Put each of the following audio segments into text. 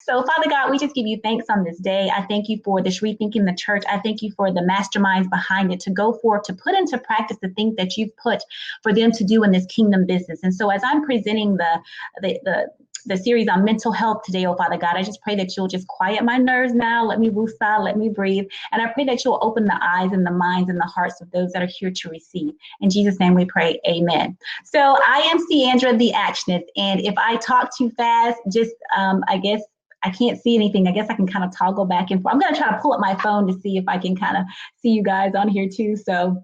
So, Father God, we just give you thanks on this day. I thank you for this Rethinking the Church. I thank you for the masterminds behind it to go forth, to put into practice the things that you've put for them to do in this kingdom business. And so as I'm presenting the series on mental health today, oh Father God, I just pray that you'll just quiet my nerves now. Let me woosah, let me breathe. And I pray that you'll open the eyes and the minds and the hearts of those that are here to receive. In Jesus' name we pray, amen. So I am Ceandra the Actionist. And if I talk too fast, just I guess I can't see anything. I guess I can kind of toggle back and forth. I'm going to try to pull up my phone to see if I can kind of see you guys on here too. So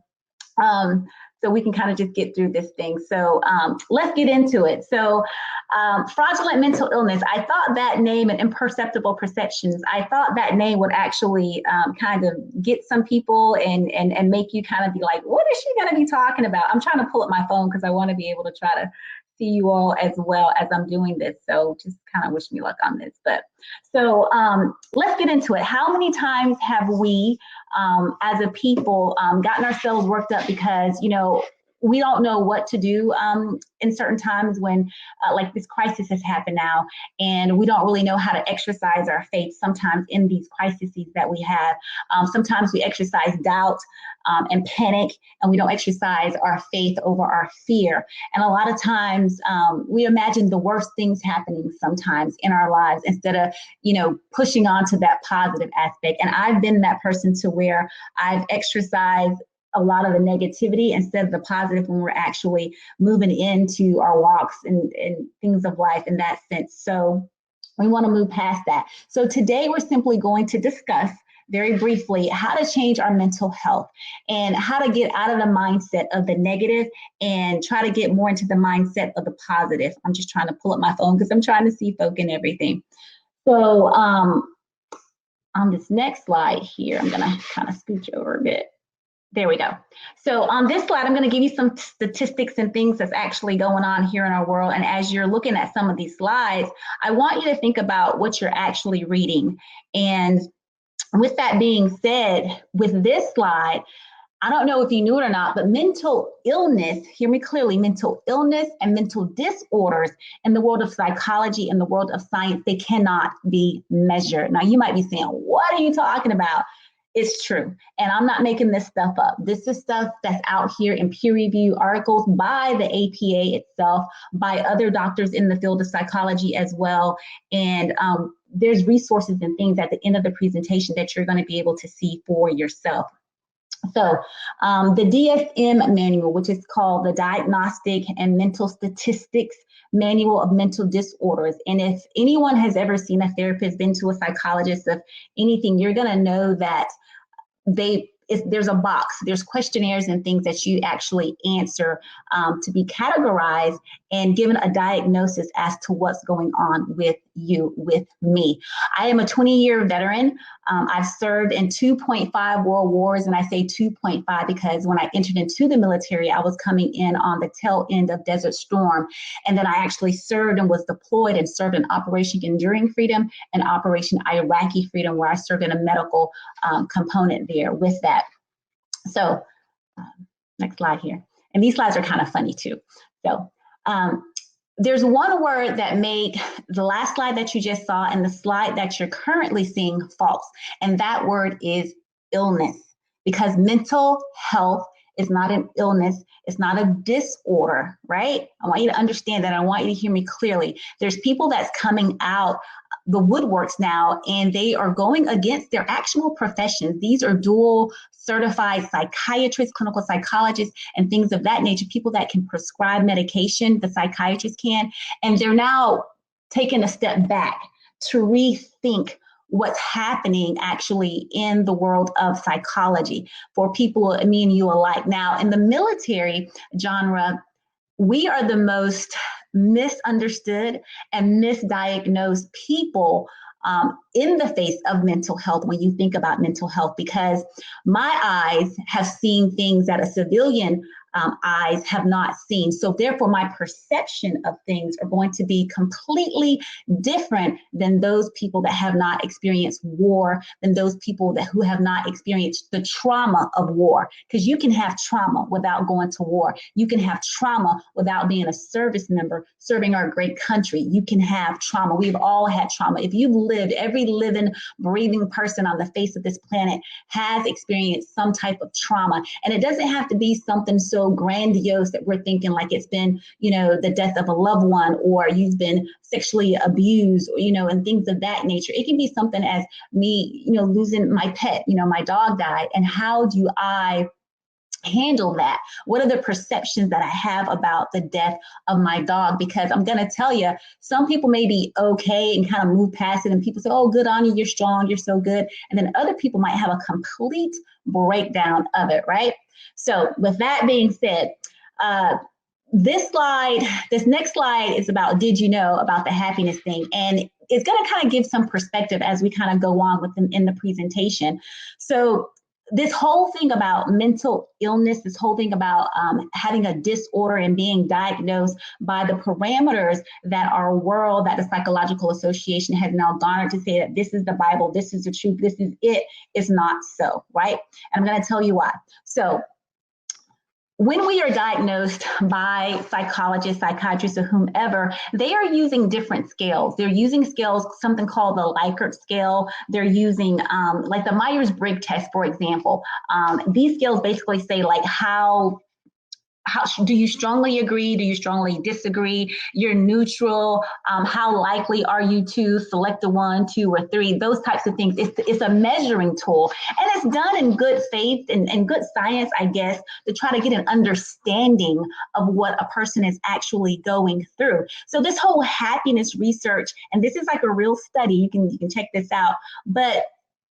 we can kind of just get through this thing. So let's get into it. So fraudulent mental illness. I thought that name and imperceptible perceptions, I thought that name would actually kind of get some people and make you kind of be like, what is she going to be talking about? I'm trying to pull up my phone because I want to be able to try to see you all as well as I'm doing this. So just kind of wish me luck on this. But so let's get into it. How many times have we as a people gotten ourselves worked up because, you know, we don't know what to do in certain times when like this crisis has happened now, and we don't really know how to exercise our faith sometimes in these crises that we have. Sometimes we exercise doubt and panic, and we don't exercise our faith over our fear. And a lot of times we imagine the worst things happening sometimes in our lives instead of, you know, pushing on to that positive aspect. And I've been that person to where I've exercised a lot of the negativity instead of the positive when we're actually moving into our walks and things of life in that sense. So we want to move past that. So today we're simply going to discuss very briefly how to change our mental health and how to get out of the mindset of the negative and try to get more into the mindset of the positive. I'm just trying to pull up my phone because I'm trying to see folk and everything. So on this next slide here, I'm going to kind of scooch over a bit. There we go. So on this slide, I'm going to give you some statistics and things that's actually going on here in our world. And as you're looking at some of these slides, I want you to think about what you're actually reading. And with that being said, with this slide, I don't know if you knew it or not, but mental illness, hear me clearly, mental illness and mental disorders in the world of psychology and the world of science, they cannot be measured. Now, you might be saying, what are you talking about? It's true. And I'm not making this stuff up. This is stuff that's out here in peer review articles by the APA itself, by other doctors in the field of psychology as well. And there's resources and things at the end of the presentation that you're going to be able to see for yourself. So the DSM manual, which is called the Diagnostic and Mental Statistics Manual of Mental Disorders. And if anyone has ever seen a therapist, been to a psychologist of anything, you're going to know that there's a box, there's questionnaires and things that you actually answer to be categorized and given a diagnosis as to what's going on with you, with me. I am a 20-year veteran. I've served in 2.5 world wars, and I say 2.5 because when I entered into the military, I was coming in on the tail end of Desert Storm. And then I actually served and was deployed and served in Operation Enduring Freedom and Operation Iraqi Freedom, where I served in a medical component there with that. So next slide here. And these slides are kind of funny too. So there's one word that made the last slide that you just saw and the slide that you're currently seeing false. And that word is illness, because mental health is not an illness. It's not a disorder, right? I want you to understand that. I want you to hear me clearly. There's people that's coming out the woodworks now, and they are going against their actual professions. These are dual certified psychiatrists, clinical psychologists, and things of that nature, people that can prescribe medication, the psychiatrists can, and they're now taking a step back to rethink what's happening actually in the world of psychology for people, me and you alike. Now, in the military genre, we are the most misunderstood and misdiagnosed people in the face of mental health when you think about mental health, because my eyes have seen things that a civilian eyes have not seen. So therefore, my perception of things are going to be completely different than those people that have not experienced war, than those people who have not experienced the trauma of war. Because you can have trauma without going to war. You can have trauma without being a service member, serving our great country. You can have trauma. We've all had trauma. If you've lived, every living, breathing person on the face of this planet has experienced some type of trauma. And it doesn't have to be something so grandiose that we're thinking like it's been, the death of a loved one, or you've been sexually abused, or, and things of that nature. It can be something as me, losing my pet, my dog died. And how do I handle that? What are the perceptions that I have about the death of my dog? Because I'm going to tell you, some people may be okay and kind of move past it, and people say, oh, good on you, you're strong, you're so good. And then other people might have a complete breakdown of it, right? So with that being said, this next slide is about, did you know about the happiness thing? And it's going to kind of give some perspective as we kind of go on with them in the presentation. So this whole thing about mental illness, this whole thing about having a disorder and being diagnosed by the parameters that our world, that the Psychological Association has now garnered to say that this is the Bible, this is the truth, this is it, is not so, right? And I'm going to tell you why. So when we are diagnosed by psychologists, psychiatrists, or whomever, they are using different scales. They're using scales, something called the Likert scale. They're using like the Myers-Briggs test, for example. These scales basically say like how do you strongly agree? Do you strongly disagree? You're neutral. How likely are you to select a 1, 2, or 3? Those types of things. It's a measuring tool, and it's done in good faith and good science, I guess, to try to get an understanding of what a person is actually going through. So this whole happiness research, and this is like a real study. You can check this out, but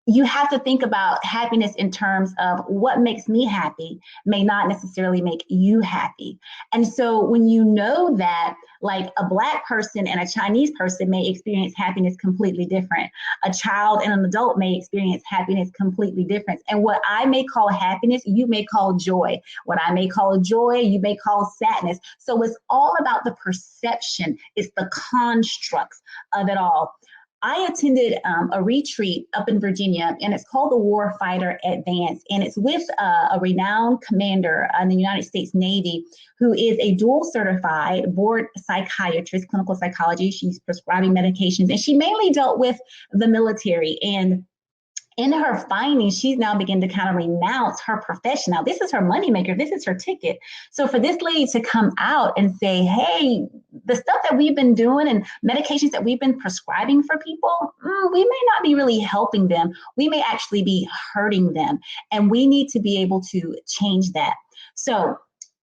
you have to think about happiness in terms of what makes me happy may not necessarily make you happy. And so when you know that, like a Black person and a Chinese person may experience happiness completely different. A child and an adult may experience happiness completely different. And what I may call happiness, you may call joy. What I may call joy, you may call sadness. So it's all about the perception. It's the constructs of it all. I attended a retreat up in Virginia, and it's called the Warfighter Advance, and it's with a renowned commander in the United States Navy who is a dual certified board psychiatrist, clinical psychology. She's prescribing medications, and she mainly dealt with the military. And in her findings, she's now beginning to kind of renounce her profession. Now, this is her moneymaker. This is her ticket. So for this lady to come out and say, hey, the stuff that we've been doing and medications that we've been prescribing for people, we may not be really helping them. We may actually be hurting them. And we need to be able to change that. So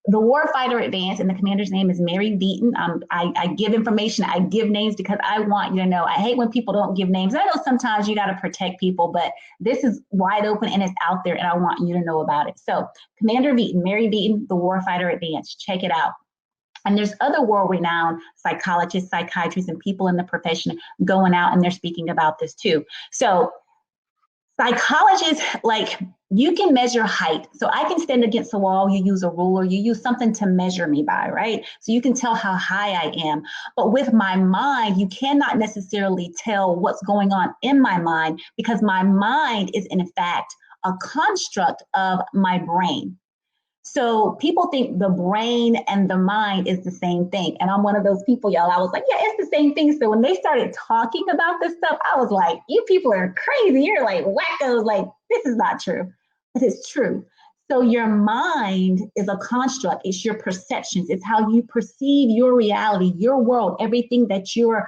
the Warfighter Advance, and the commander's name is Mary Beaton. I give information, I give names because I want you to know. I hate when people don't give names. I know sometimes you got to protect people, but this is wide open and it's out there, and I want you to know about it. So Commander Beaton, Mary Beaton, the Warfighter Advance, check it out. And there's other world-renowned psychologists, psychiatrists, and people in the profession going out, and they're speaking about this too. So psychologists, like, you can measure height. So I can stand against the wall, you use a ruler, you use something to measure me by, right? So you can tell how high I am. But with my mind, you cannot necessarily tell what's going on in my mind, because my mind is in fact a construct of my brain. So people think the brain and the mind is the same thing. And I'm one of those people, y'all. I was like, yeah, it's the same thing. So when they started talking about this stuff, I was like, you people are crazy. You're like wackos. Like, this is not true. But it's true. So your mind is a construct. It's your perceptions. It's how you perceive your reality, your world, everything that you're,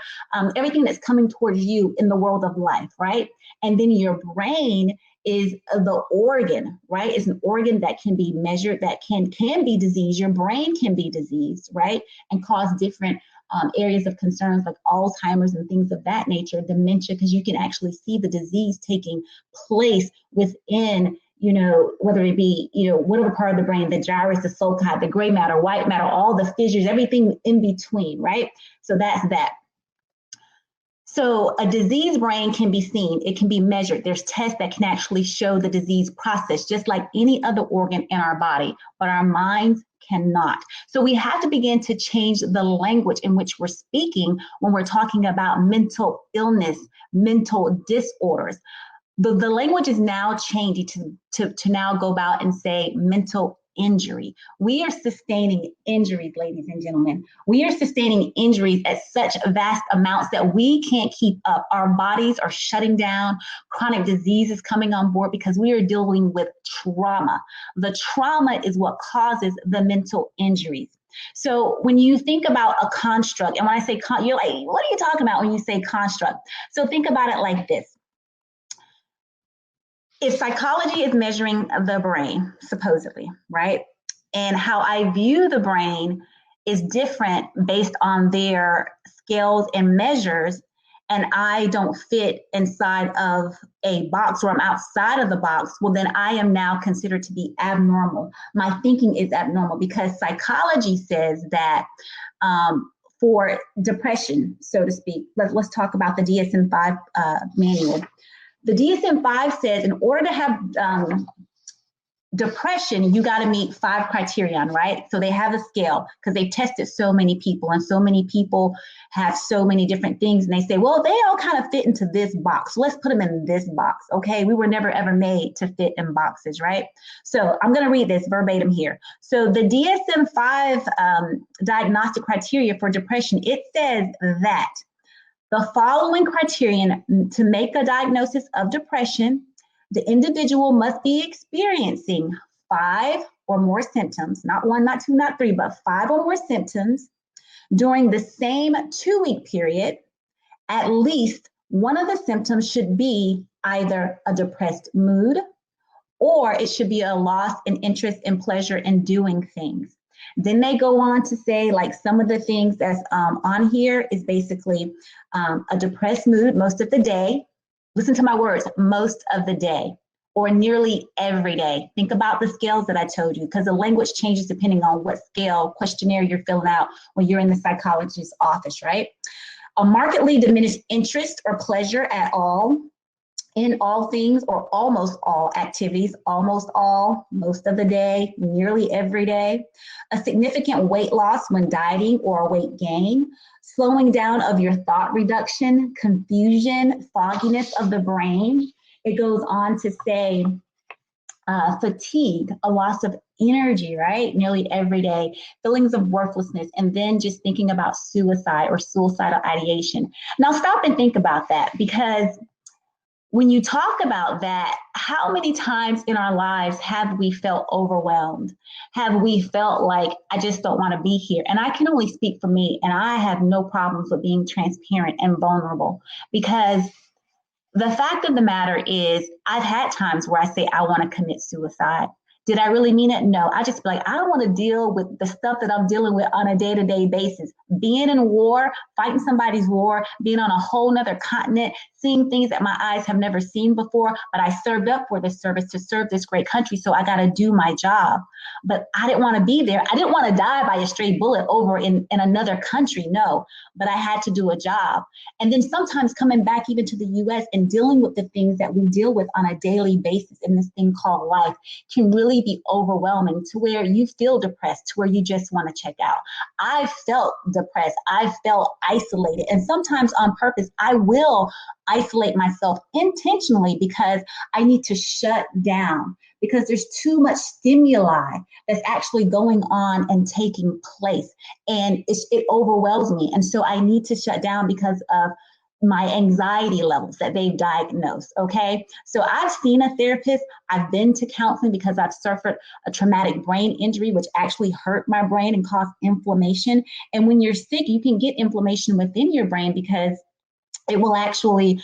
everything that's coming towards you in the world of life, right? And then your brain is the organ, right? It's an organ that can be measured, that can be diseased. Your brain can be diseased, right? And cause different areas of concerns like Alzheimer's and things of that nature, dementia, because you can actually see the disease taking place within, you know, whether it be, you know, whatever part of the brain, the gyrus, the sulci, the gray matter, white matter, all the fissures, everything in between, right? So that's that. So a diseased brain can be seen, it can be measured. There's tests that can actually show the disease process, just like any other organ in our body, but our minds cannot. So we have to begin to change the language in which we're speaking when we're talking about mental illness, mental disorders. The language is now changing to now go about and say mental injury. We are sustaining injuries, ladies and gentlemen. We are sustaining injuries at such vast amounts that we can't keep up. Our bodies are shutting down. Chronic disease is coming on board because we are dealing with trauma. The trauma is what causes the mental injuries. So when you think about a construct, and when I say you're like, what are you talking about when you say construct? So think about it like this. If psychology is measuring the brain, supposedly, right? And how I view the brain is different based on their scales and measures, and I don't fit inside of a box or I'm outside of the box, well, then I am now considered to be abnormal. My thinking is abnormal because psychology says that for depression, so to speak, let's talk about the DSM-5 manual. The DSM-5 says in order to have depression, you got to meet 5 criterion, right? So they have a scale because they've tested so many people and so many people have so many different things. And they say, well, they all kind of fit into this box. So let's put them in this box. Okay. We were never, ever made to fit in boxes, right? So I'm going to read this verbatim here. So the DSM-5 diagnostic criteria for depression, it says that the following criterion to make a diagnosis of depression: the individual must be experiencing 5 or more symptoms, not 1, not 2, not 3, but 5 or more symptoms during the same 2-week period. At least one of the symptoms should be either a depressed mood or it should be a loss in interest and pleasure in doing things. Then they go on to say, like, some of the things that's on here is basically a depressed mood most of the day. Listen to my words, most of the day or nearly every day. Think about the scales that I told you, because the language changes depending on what scale questionnaire you're filling out when you're in the psychologist's office, right? A markedly diminished interest or pleasure at all in all things or almost all activities, almost all, most of the day, nearly every day. A significant weight loss when dieting or weight gain, slowing down of your thought reduction, confusion, fogginess of the brain. It goes on to say fatigue, a loss of energy, right? Nearly every day, feelings of worthlessness, and then just thinking about suicide or suicidal ideation. Now stop and think about that, because when you talk about that, how many times in our lives have we felt overwhelmed? Have we felt like, I just don't want to be here? And I can only speak for me, and I have no problems with being transparent and vulnerable, because the fact of the matter is I've had times where I say I want to commit suicide. Did I really mean it? No. I just be like, I don't want to deal with the stuff that I'm dealing with on a day-to-day basis. Being in war, fighting somebody's war, being on a whole nother continent, seeing things that my eyes have never seen before, but I served up for this service to serve this great country, so I got to do my job. But I didn't want to be there. I didn't want to die by a stray bullet over in another country, no. But I had to do a job. And then sometimes coming back even to the U.S. and dealing with the things that we deal with on a daily basis in this thing called life can really be overwhelming, to where you feel depressed, to where you just want to check out. I felt depressed. I felt isolated. And sometimes on purpose, I will isolate myself intentionally because I need to shut down, because there's too much stimuli that's actually going on and taking place. And it overwhelms me. And so I need to shut down because of my anxiety levels that they've diagnosed, okay? So I've seen a therapist, I've been to counseling because I've suffered a traumatic brain injury, which actually hurt my brain and caused inflammation. And when you're sick, you can get inflammation within your brain because it will actually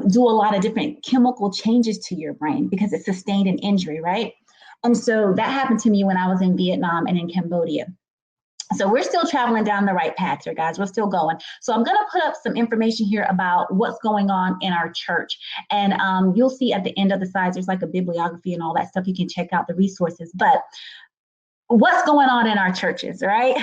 do a lot of different chemical changes to your brain because it sustained an injury, right? And so that happened to me when I was in Vietnam and in Cambodia. So we're still traveling down the right path here, guys. We're still going. So I'm going to put up some information here about what's going on in our church. And you'll see at the end of the slides, there's like a bibliography and all that stuff. You can check out the resources. But what's going on in our churches, right?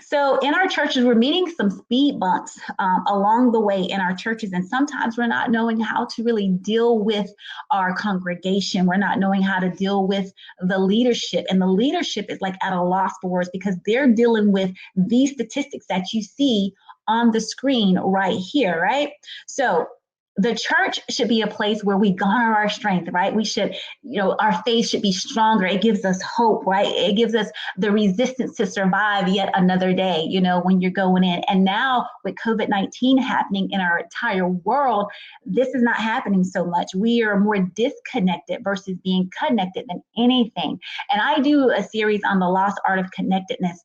So in our churches, we're meeting some speed bumps along the way in our churches. And sometimes we're not knowing how to really deal with our congregation. We're not knowing how to deal with the leadership. And the leadership is like at a loss for words because they're dealing with these statistics that you see on the screen right here, right? So the church should be a place where we garner our strength, right? We should, our faith should be stronger. It gives us hope, right? It gives us the resistance to survive yet another day, when you're going in. And now with COVID-19 happening in our entire world, this is not happening so much. We are more disconnected versus being connected than anything. And I do a series on the lost art of connectedness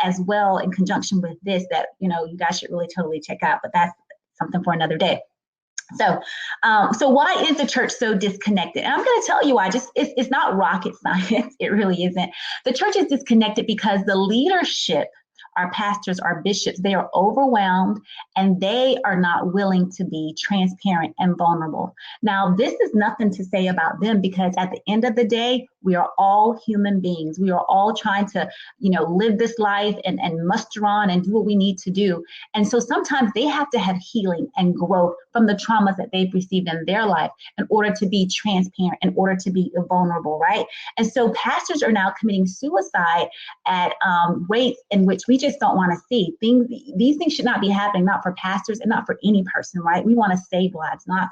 as well in conjunction with this that, you guys should really totally check out, but that's something for another day. So why is the church so disconnected? And I'm going to tell you why. It's not rocket science. It really isn't. The church is disconnected because the leadership, our pastors, our bishops, they are overwhelmed and they are not willing to be transparent and vulnerable. Now, this is nothing to say about them because at the end of the day, we are all human beings. We are all trying to, live this life and muster on and do what we need to do. And so sometimes they have to have healing and growth from the traumas that they've received in their life in order to be transparent, in order to be vulnerable, right? And so pastors are now committing suicide at rates in which we just don't want to see. These things should not be happening, not for pastors and not for any person, right? We want to save lives, not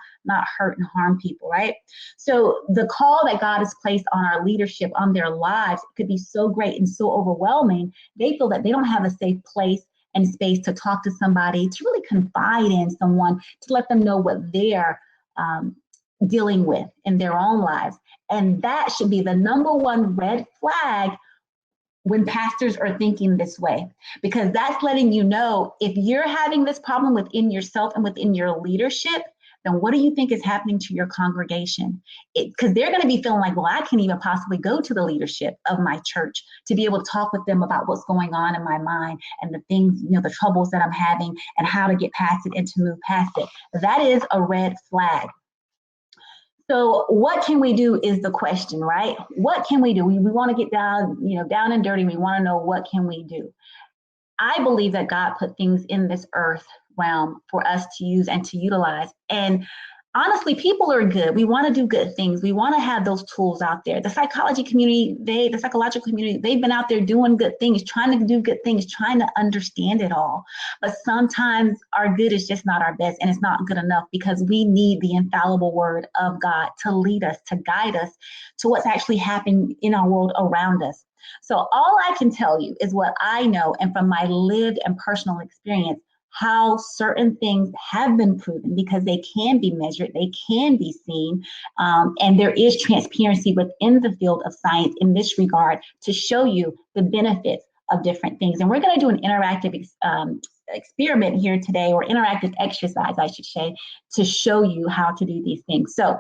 hurt and harm people, right? So the call that God has placed on our leadership, on their lives, could be so great and so overwhelming. They feel that they don't have a safe place and space to talk to somebody, to really confide in someone, to let them know what they're dealing with in their own lives. And that should be the number one red flag when pastors are thinking this way, because that's letting you know if you're having this problem within yourself and within your leadership, then what do you think is happening to your congregation? Because they're going to be feeling like, well, I can't even possibly go to the leadership of my church to be able to talk with them about what's going on in my mind and the things, the troubles that I'm having and how to get past it and to move past it. That is a red flag. So what can we do is the question, right? What can we do? We want to get down, down and dirty. We want to know what can we do? I believe that God put things in this earth realm for us to use and to utilize. And honestly, people are good. We want to do good things. We want to have those tools out there. The psychological community, they've been out there doing good things, trying to do good things, trying to understand it all. But sometimes our good is just not our best, and it's not good enough because we need the infallible word of God to lead us, to guide us to what's actually happening in our world around us. So all I can tell you is what I know, and from my lived and personal experience, how certain things have been proven because they can be measured, they can be seen, and there is transparency within the field of science in this regard to show you the benefits of different things. And we're going to do an interactive experiment here today, or interactive exercise, I should say, to show you how to do these things. So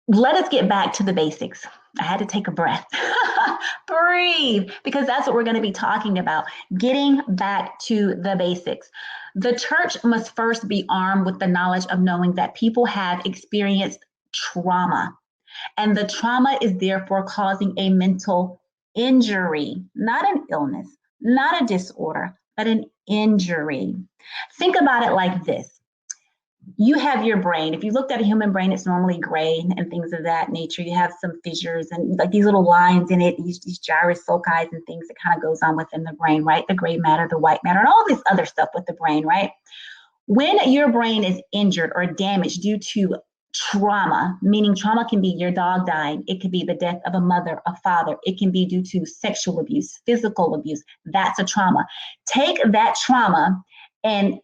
let us get back to the basics. I had to take a breath. Breathe, because that's what we're going to be talking about, getting back to the basics. The church must first be armed with the knowledge of knowing that people have experienced trauma, and the trauma is therefore causing a mental injury, not an illness, not a disorder, but an injury. Think about it like this. You have your brain. If you looked at a human brain, it's normally gray and things of that nature. You have some fissures and like these little lines in it, these gyrus sulci and things that kind of goes on within the brain, right? The gray matter, the white matter, and all this other stuff with the brain, right? When your brain is injured or damaged due to trauma, meaning trauma can be your dog dying, it could be the death of a mother, a father, it can be due to sexual abuse, physical abuse, that's a trauma. Take that trauma and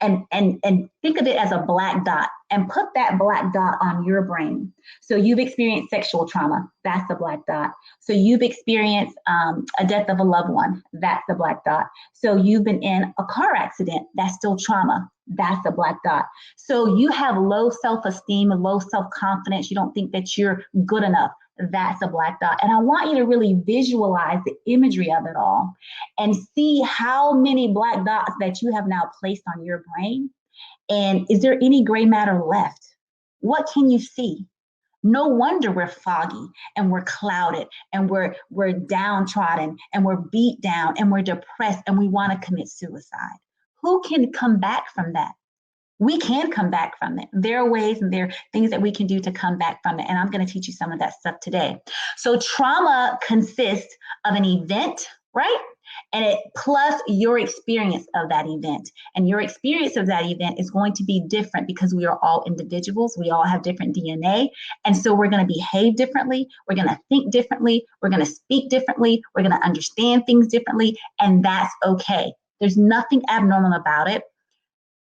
think of it as a black dot and put that black dot on your brain. So you've experienced sexual trauma, that's a black dot. So you've experienced a death of a loved one, that's a black dot. So you've been in a car accident, that's still trauma, that's a black dot. So you have low self-esteem and low self-confidence, you don't think that you're good enough, that's a black dot. And I want you to really visualize the imagery of it all and see how many black dots that you have now placed on your brain. And is there any gray matter left? What can you see? No wonder we're foggy and we're clouded and we're downtrodden and we're beat down and we're depressed and we want to commit suicide. Who can come back from that? We can come back from it. There are ways and there are things that we can do to come back from it. And I'm going to teach you some of that stuff today. So trauma consists of an event, right? And it plus your experience of that event. And your experience of that event is going to be different because we are all individuals. We all have different DNA. And so we're going to behave differently. We're going to think differently. We're going to speak differently. We're going to understand things differently. And that's okay. There's nothing abnormal about it.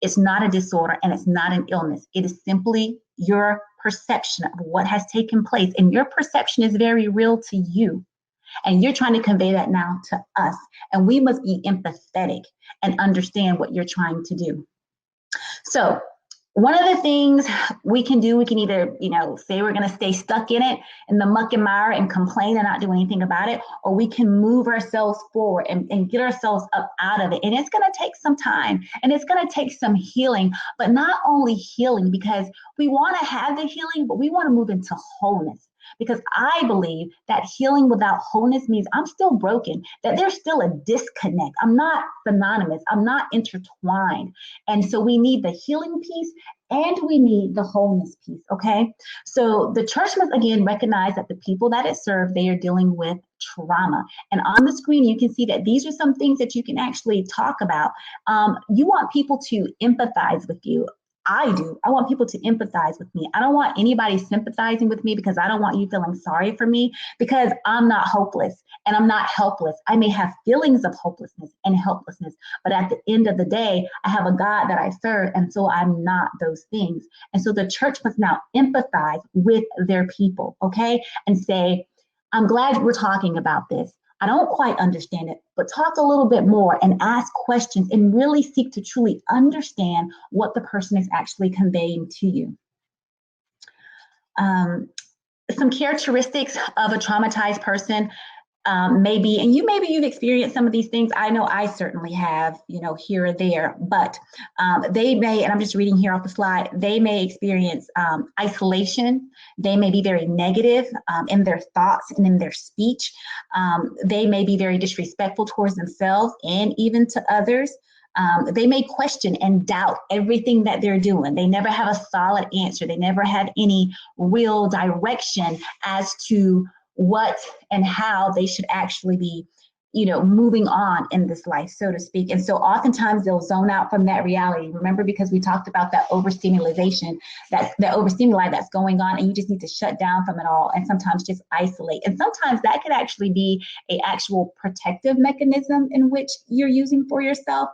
It's not a disorder and it's not an illness. It is simply your perception of what has taken place. And your perception is very real to you. And you're trying to convey that now to us. And we must be empathetic and understand what you're trying to do. So one of the things we can do, we can either, say we're going to stay stuck in it, in the muck and mire and complain and not do anything about it, or we can move ourselves forward and get ourselves up out of it. And it's going to take some time and it's going to take some healing, but not only healing, because we want to have the healing, but we want to move into wholeness. Because I believe that healing without wholeness means I'm still broken, that there's still a disconnect. I'm not synonymous. I'm not intertwined. And so we need the healing piece and we need the wholeness piece, okay? So the church must, again, recognize that the people that it serves, they are dealing with trauma. And on the screen, you can see that these are some things that you can actually talk about. You want people to empathize with you. I do. I want people to empathize with me. I don't want anybody sympathizing with me because I don't want you feeling sorry for me, because I'm not hopeless and I'm not helpless. I may have feelings of hopelessness and helplessness, but at the end of the day, I have a God that I serve, and so I'm not those things. And so the church must now empathize with their people, okay? And say, I'm glad we're talking about this. I don't quite understand it, but talk a little bit more and ask questions and really seek to truly understand what the person is actually conveying to you. Some characteristics of a traumatized person maybe you've experienced some of these things. I know I certainly have, here or there, but they may, and I'm just reading here off the slide, they may experience isolation. They may be very negative in their thoughts and in their speech. They may be very disrespectful towards themselves and even to others. They may question and doubt everything that they're doing. They never have a solid answer. They never have any real direction as to what and how they should actually be, moving on in this life, so to speak. And so oftentimes they'll zone out from that reality. Remember, because we talked about that overstimulation, that overstimuli that's going on, and you just need to shut down from it all and sometimes just isolate. And sometimes that could actually be an actual protective mechanism in which you're using for yourself.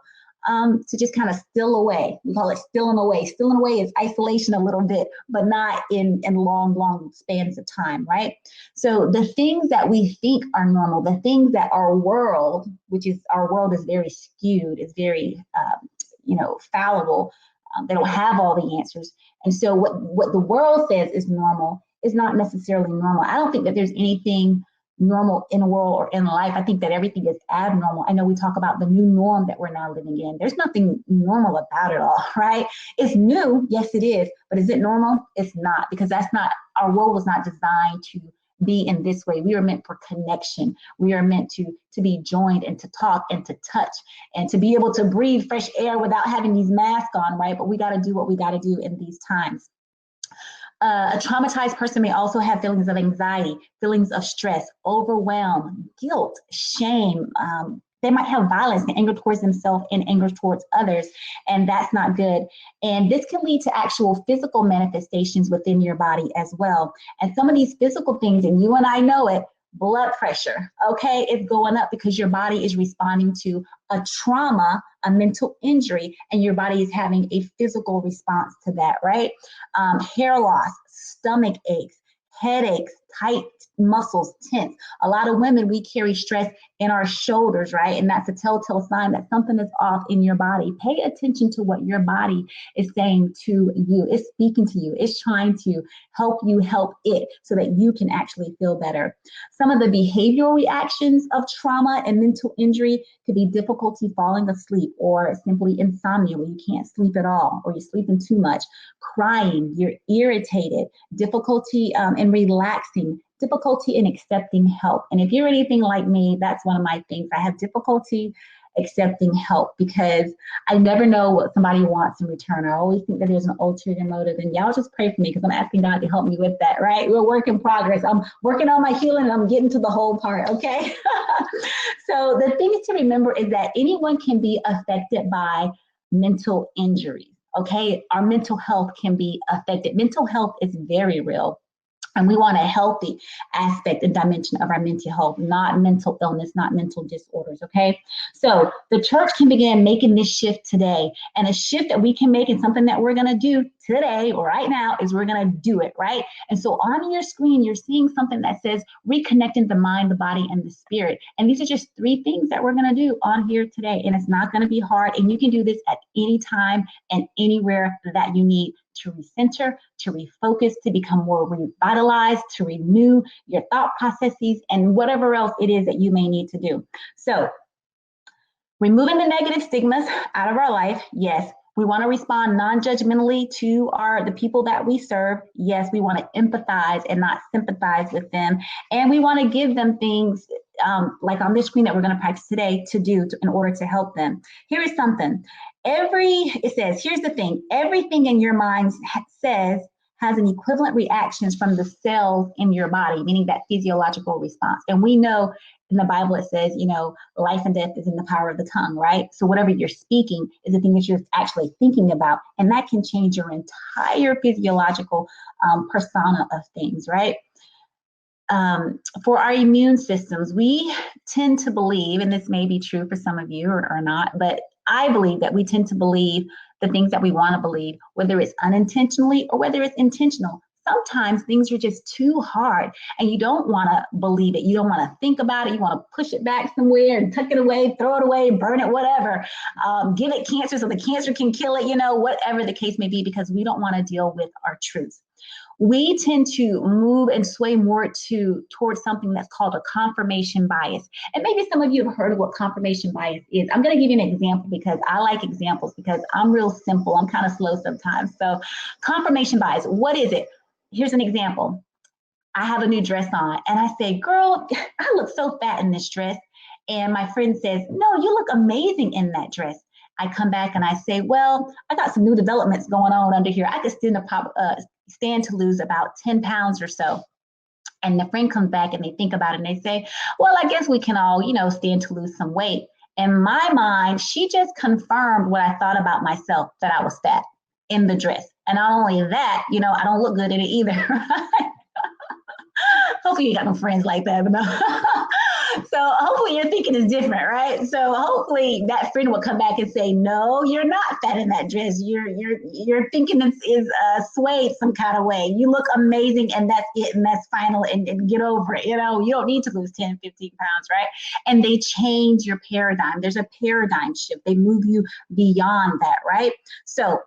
To just kind of still away. We call it stilling away. Stilling away is isolation a little bit, but not in long spans of time, right? So the things that we think are normal, the things that our world is very skewed, is very, fallible. They don't have all the answers. And so what the world says is normal is not necessarily normal. I don't think that there's anything normal in the world or in life. I think that everything is abnormal. I know we talk about the new norm that we're now living in. There's nothing normal about it all, right? It's new, yes it is, but is it normal? It's not, because our world was not designed to be in this way. We are meant for connection. We are meant to be joined and to talk and to touch and to be able to breathe fresh air without having these masks on, right? But we got to do what we got to do in these times. A traumatized person may also have feelings of anxiety, feelings of stress, overwhelm, guilt, shame. They might have violence and anger towards themselves and anger towards others, and that's not good. And this can lead to actual physical manifestations within your body as well. And some of these physical things, and you and I know it, blood pressure, okay, it's going up because your body is responding to a trauma, a mental injury, and your body is having a physical response to that, right? Hair loss, stomach aches, headaches, tight muscles tense. A lot of women, we carry stress in our shoulders, right? And that's a telltale sign that something is off in your body. Pay attention to what your body is saying to you. It's speaking to you. It's trying to help you help it so that you can actually feel better. Some of the behavioral reactions of trauma and mental injury could be difficulty falling asleep, or simply insomnia where you can't sleep at all, or you're sleeping too much, crying, you're irritated, difficulty in relaxing, difficulty in accepting help. And if you're anything like me, that's one of my things. I have difficulty accepting help because I never know what somebody wants in return. I always think that there's an ulterior motive, and y'all just pray for me because I'm asking God to help me with that, right? We're a work in progress. I'm working on my healing and I'm getting to the whole part, okay? So the thing to remember is that anyone can be affected by mental injuries, okay? Our mental health can be affected. Mental health is very real. And we want a healthy aspect and dimension of our mental health, not mental illness, not mental disorders, okay? So the church can begin making this shift today. And a shift that we can make, and something that we're going to do today or right now, is we're going to do it, right? And so on your screen, you're seeing something that says reconnecting the mind, the body, and the spirit. And these are just 3 things that we're going to do on here today. And it's not going to be hard. And you can do this at any time and anywhere that you need to recenter, to refocus, to become more revitalized, to renew your thought processes, and whatever else it is that you may need to do. So, removing the negative stigmas out of our life, yes. We want to respond non-judgmentally to the people that we serve. Yes, we want to empathize and not sympathize with them. And we want to give them things like on this screen that we're going to practice today to do in order to help them. Here is something. It says, here's the thing. Everything in your mind has an equivalent reactions from the cells in your body, meaning that physiological response. And we know in the Bible, it says, life and death is in the power of the tongue, right? So whatever you're speaking is the thing that you're actually thinking about. And that can change your entire physiological persona of things, right? For our immune systems, we tend to believe, and this may be true for some of you or not, but I believe that we tend to believe the things that we want to believe, whether it's unintentionally or whether it's intentional. Sometimes things are just too hard and you don't want to believe it. You don't want to think about it. You want to push it back somewhere and tuck it away, throw it away, burn it, whatever. Give it cancer so the cancer can kill it, whatever the case may be, because we don't want to deal with our truths. We tend to move and sway more towards something that's called a confirmation bias. And maybe some of you have heard of what confirmation bias is. I'm going to give you an example because I like examples because I'm real simple. I'm kind of slow sometimes. So confirmation bias, what is it? Here's an example. I have a new dress on and I say, girl, I look so fat in this dress. And my friend says, no, you look amazing in that dress. I come back and I say, well, I got some new developments going on under here. I could stand to lose about 10 pounds or so. And the friend comes back and they think about it and they say, well, I guess we can all, stand to lose some weight. In my mind, she just confirmed what I thought about myself, that I was fat in the dress. And not only that, I don't look good in it either. Right? Hopefully you got no friends like that, but no. So hopefully your thinking is different, right? So hopefully that friend will come back and say, no, you're not fat in that dress. Your thinking is swayed some kind of way. You look amazing and that's it and that's final and get over it. You don't need to lose 10, 15 pounds, right? And they change your paradigm. There's a paradigm shift. They move you beyond that, right? So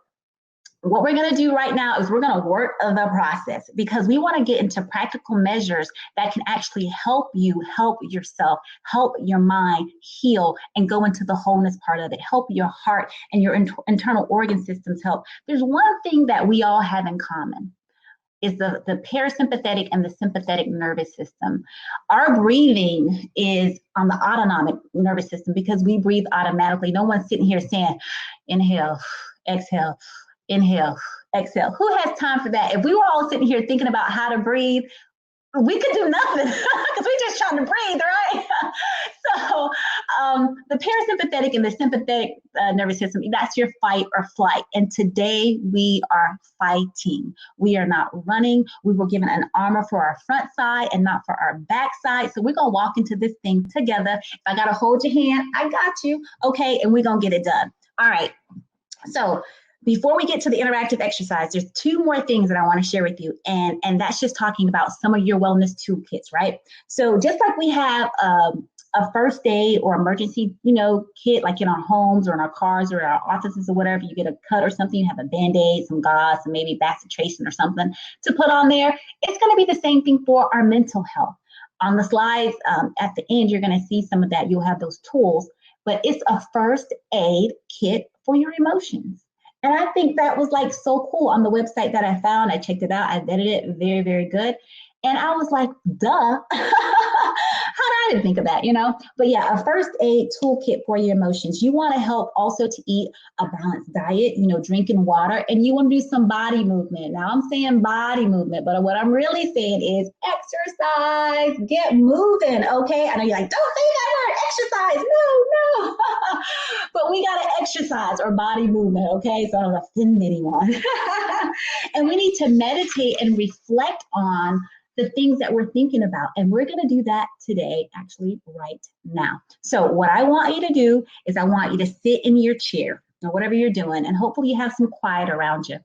what we're going to do right now is we're going to work the process because we want to get into practical measures that can actually help you help yourself, help your mind heal and go into the wholeness part of it, help your heart and your internal organ systems help. There's one thing that we all have in common is the parasympathetic and the sympathetic nervous system. Our breathing is on the autonomic nervous system because we breathe automatically. No one's sitting here saying, inhale, exhale, inhale, exhale. Who has time for that? If we were all sitting here thinking about how to breathe, we could do nothing because we're just trying to breathe, right? So the parasympathetic and the sympathetic nervous system, that's your fight or flight. And today we are fighting. We are not running. We were given an armor for our front side and not for our back side. So we're going to walk into this thing together. If I got to hold your hand, I got you. Okay. And we're going to get it done. All right. So Before we get to the interactive exercise, there's two more things that I want to share with you. And that's just talking about some of your wellness toolkits, right? So just like we have a first aid or emergency, kit, like in our homes or in our cars or in our offices or whatever, you get a cut or something, you have a Band-Aid, some gauze, and maybe bacitracin or something to put on there. It's going to be the same thing for our mental health. On the slides at the end, you're going to see some of that. You'll have those tools, but it's a first aid kit for your emotions. And I think that was like so cool on the website that I found. I checked it out. I vetted it. Very, very good. And I was like, duh. How did I even think of that, But yeah, a first aid toolkit for your emotions. You want to help also to eat a balanced diet, drinking water, and you want to do some body movement. Now I'm saying body movement, but what I'm really saying is exercise, get moving, okay? I know you're like, don't say that word, exercise. No. But we got to exercise or body movement, okay? So I don't offend anyone. And we need to meditate and reflect on the things that we're thinking about. And we're going to do that today, actually, right now. So what I want you to do is I want you to sit in your chair or whatever you're doing, and hopefully you have some quiet around you.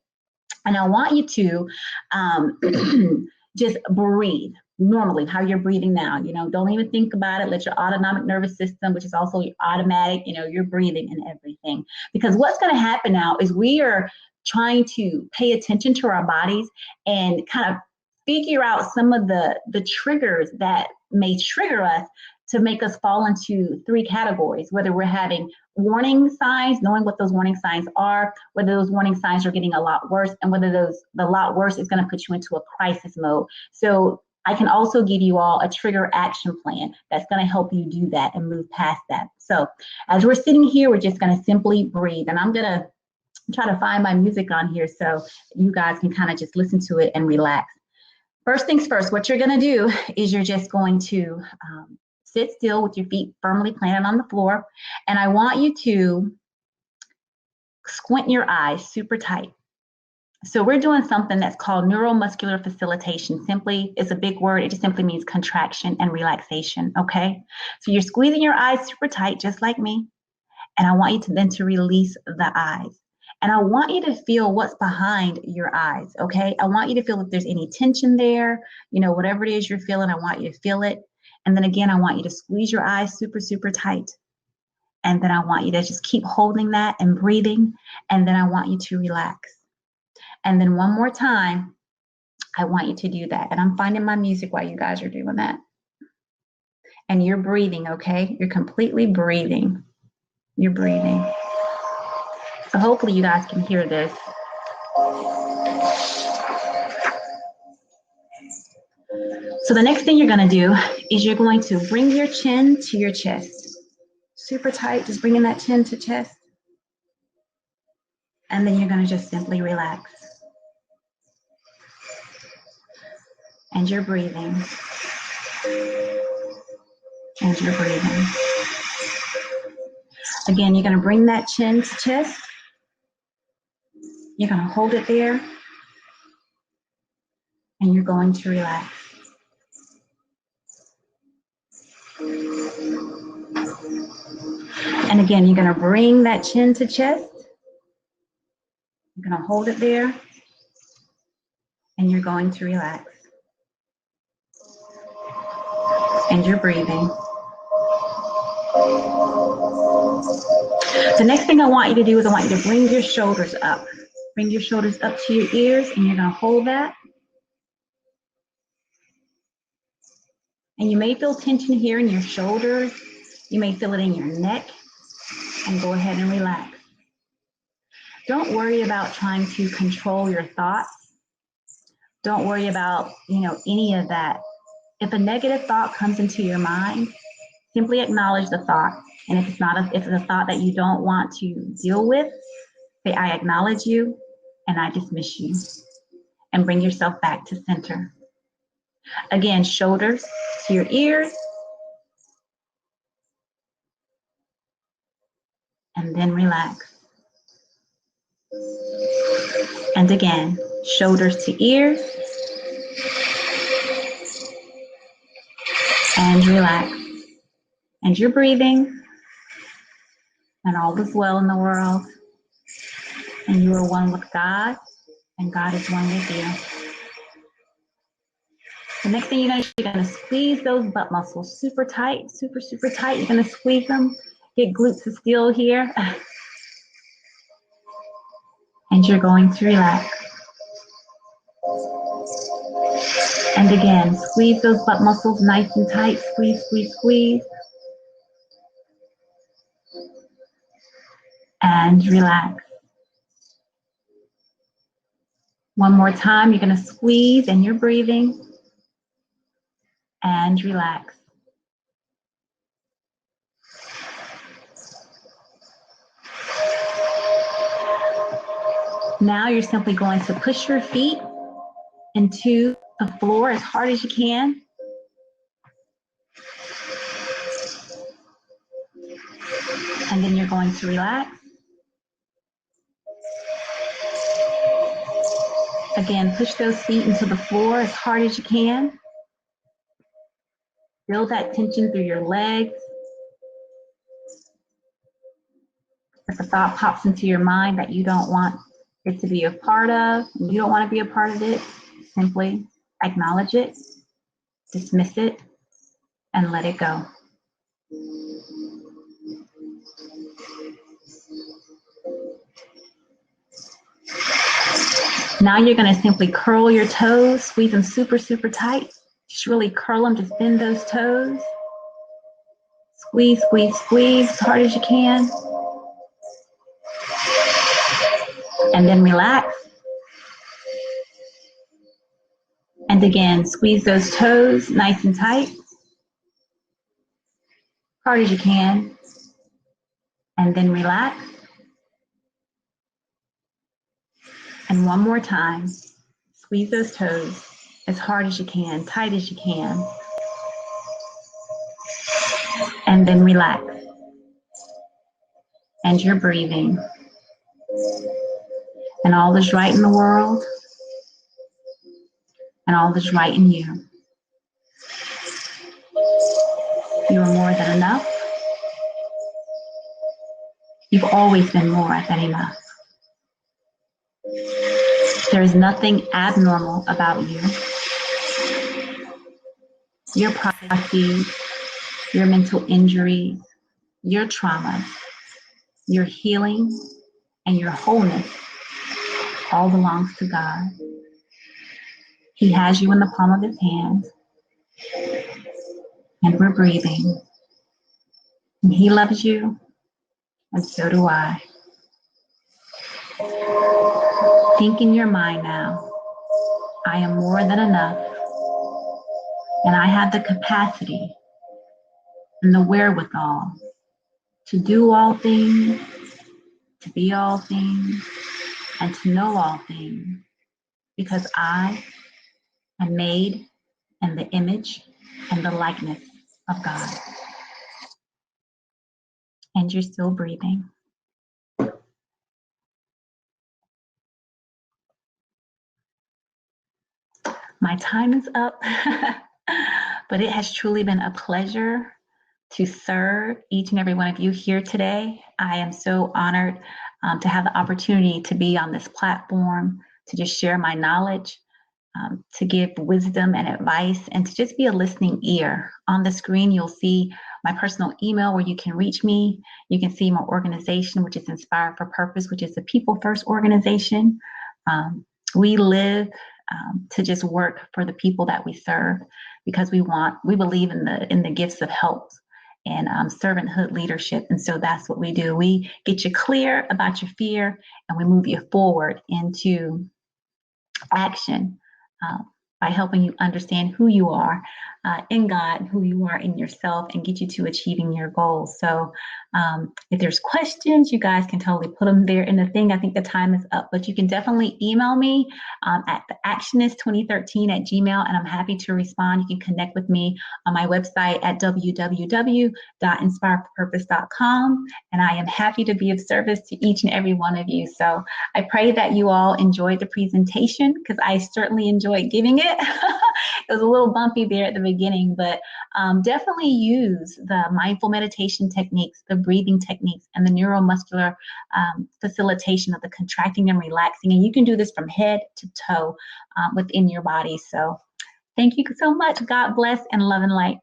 And I want you to just breathe normally, how you're breathing now. Don't even think about it. Let your autonomic nervous system, which is also your automatic, you're breathing and everything. Because what's going to happen now is we are trying to pay attention to our bodies and kind of figure out some of the triggers that may trigger us to make us fall into three categories, whether we're having warning signs, knowing what those warning signs are, whether those warning signs are getting a lot worse, and whether the lot worse is going to put you into a crisis mode. So I can also give you all a trigger action plan that's going to help you do that and move past that. So as we're sitting here, we're just going to simply breathe. And I'm going to try to find my music on here so you guys can kind of just listen to it and relax. First things first, what you're going to do is you're just going to sit still with your feet firmly planted on the floor. And I want you to squint your eyes super tight. So we're doing something that's called neuromuscular facilitation. Simply, it's a big word. It just simply means contraction and relaxation, okay? So you're squeezing your eyes super tight, just like me. And I want you to then to release the eyes. And I want you to feel what's behind your eyes, okay? I want you to feel if there's any tension there, whatever it is you're feeling, I want you to feel it. And then again, I want you to squeeze your eyes super, super tight. And then I want you to just keep holding that and breathing. And then I want you to relax. And then one more time, I want you to do that. And I'm finding my music while you guys are doing that. And you're breathing, okay? You're completely breathing. You're breathing. So hopefully you guys can hear this. So the next thing you're going to do is you're going to bring your chin to your chest. Super tight, just bringing that chin to chest. And then you're going to just simply relax. And you're breathing. And you're breathing. Again, you're going to bring that chin to chest. You're going to hold it there. And you're going to relax. And again, you're going to bring that chin to chest. You're going to hold it there. And you're going to relax. And you're breathing. The next thing I want you to do is I want you to bring your shoulders up. Bring your shoulders up to your ears, and you're going to hold that. And you may feel tension here in your shoulders. You may feel it in your neck. And go ahead and relax. Don't worry about trying to control your thoughts. Don't worry about, any of that. If a negative thought comes into your mind, simply acknowledge the thought. And if it's a thought that you don't want to deal with, say, I acknowledge you and I dismiss you. And bring yourself back to center. Again, shoulders to your ears. And then relax. And again, shoulders to ears. And relax. And you're breathing. And all is well in the world. And you are one with God, and God is one with you. The next thing you're gonna squeeze those butt muscles super tight, super, super tight. You're gonna squeeze them, get glutes to steel here. And you're going to relax. And again, squeeze those butt muscles nice and tight. Squeeze, squeeze, squeeze. And relax. One more time, you're gonna squeeze and you're breathing. And relax. Now you're simply going to push your feet into the floor as hard as you can. And then you're going to relax. Again, push those feet into the floor as hard as you can. Feel that tension through your legs. If a thought pops into your mind that you don't want it to be a part of, you don't want to be a part of it, simply acknowledge it, dismiss it, and let it go. Now you're going to simply curl your toes, squeeze them super, super tight. Just really curl them, just bend those toes. Squeeze, squeeze, squeeze as hard as you can. And then relax. And again, squeeze those toes nice and tight. Hard as you can. And then relax. And one more time, squeeze those toes as hard as you can, tight as you can. And then relax. And you're breathing. And all is right in the world. And all is right in you. You are more than enough. You've always been more than enough. There is nothing abnormal about you. Your prophecies, your mental injuries, your traumas, your healing, and your wholeness all belongs to God. He has you in the palm of his hand, and we're breathing. And he loves you, and so do I. Think in your mind now, I am more than enough, and I have the capacity and the wherewithal to do all things, to be all things, and to know all things, because I am made in the image and the likeness of God. And you're still breathing. My time is up, but it has truly been a pleasure to serve each and every one of you here today. I am so honored to have the opportunity to be on this platform, to just share my knowledge, to give wisdom and advice, and to just be a listening ear. On the screen, you'll see my personal email where you can reach me. You can see my organization, which is Inspired for Purpose, which is a people first organization. We live to just work for the people that we serve, because we believe in the gifts of help and servanthood leadership. And so that's what we do. We get you clear about your fear, and we move you forward into action by helping you understand who you are in God, who you are in yourself, and get you to achieving your goals. So if there's questions, you guys can totally put them there in the thing. I think the time is up, but you can definitely email me at theactionist2013@gmail.com, and I'm happy to respond. You can connect with me on my website at www.inspiredforpurpose.com, and I am happy to be of service to each and every one of you. So I pray that you all enjoyed the presentation, because I certainly enjoyed giving it. It was a little bumpy there at the beginning, but definitely use the mindful meditation techniques, the breathing techniques and the neuromuscular facilitation of the contracting and relaxing. And you can do this from head to toe within your body. So thank you so much. God bless and love and light.